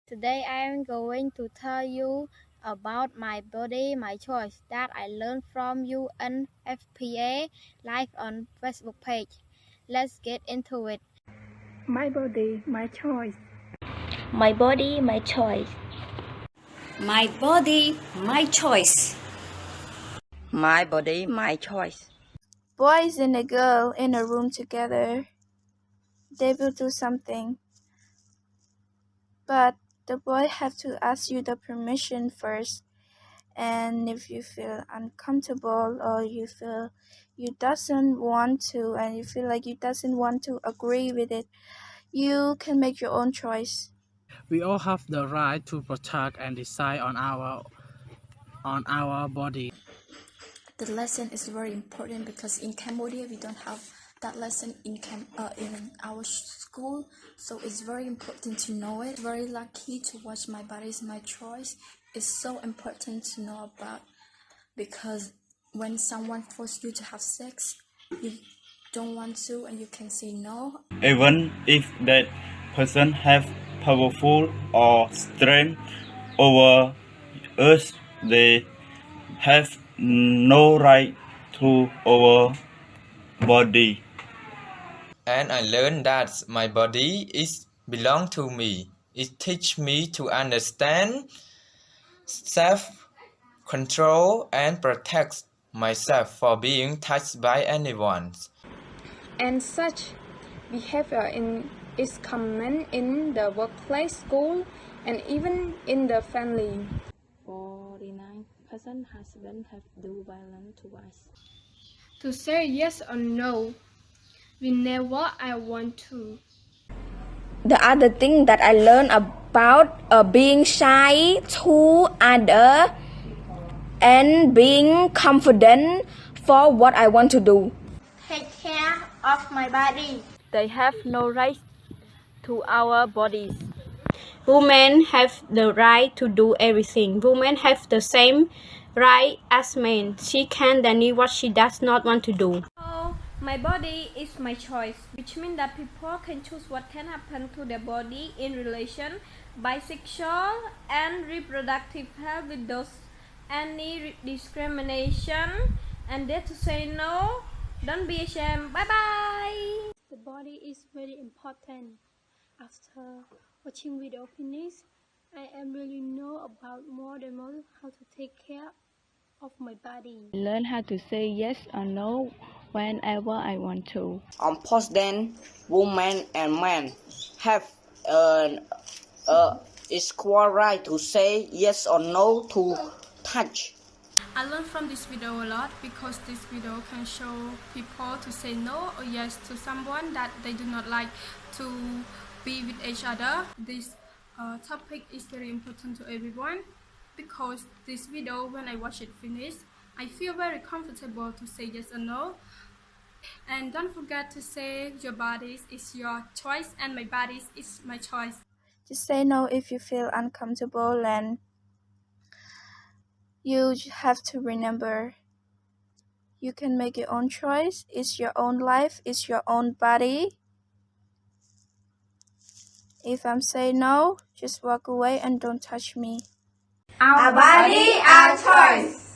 Today I am going to tell you about my body, my choice that I learned from UNFPA live on Facebook page. Let's get into it. My body, my choice. My body, my choice. My body, my choice. My body, my choice. Boys and a girl in a room together. They will do something. But the boy have to ask you the permission first. And if you feel uncomfortable or you feel you doesn't want to and you feel like you doesn't want to agree with it, you can make your own choice. We all have the right to protect and decide on our body. The lesson is very important because in Cambodia we don't have that lesson in our school, so it's very important to know it. Very lucky to watch My Body is My Choice. It's so important to know about, because when someone forces you to have sex, you don't want to and you can say no. Even if that person have powerful or strength over us, they have no right to our body. And I learned that my body is belong to me. It teach me to understand self-control and protect myself for being touched by anyone. And such behavior is common in the workplace, school, and even in the family. 49% husbands have do violence to wives. To say yes or no, whenever I want to. The other thing that I learned about being shy to other and being confident for what I want to do. Take care of my body. They have no right to our bodies. Women have the right to do everything. Women have the same right as men. She can do what she does not want to do. My body is my choice, which means that people can choose what can happen to their body in relation bisexual and reproductive health without any discrimination, and dare to say no. Don't be ashamed. Bye bye. The body is very important. After watching video finish, I am really know about more than more how to take care of my body. Learn how to say yes or no whenever I want to. On post then, women and men have an equal right to say yes or no to touch. I learned from this video a lot because this video can show people to say no or yes to someone that they do not like to be with each other. This topic is very important to everyone, because this video, when I watch it finish, I feel very comfortable to say yes or no. And don't forget to say your body is your choice and my body is my choice. Just say no if you feel uncomfortable, and you have to remember you can make your own choice. It's your own life, it's your own body. If I'm saying no, just walk away and don't touch me. Our body, our choice.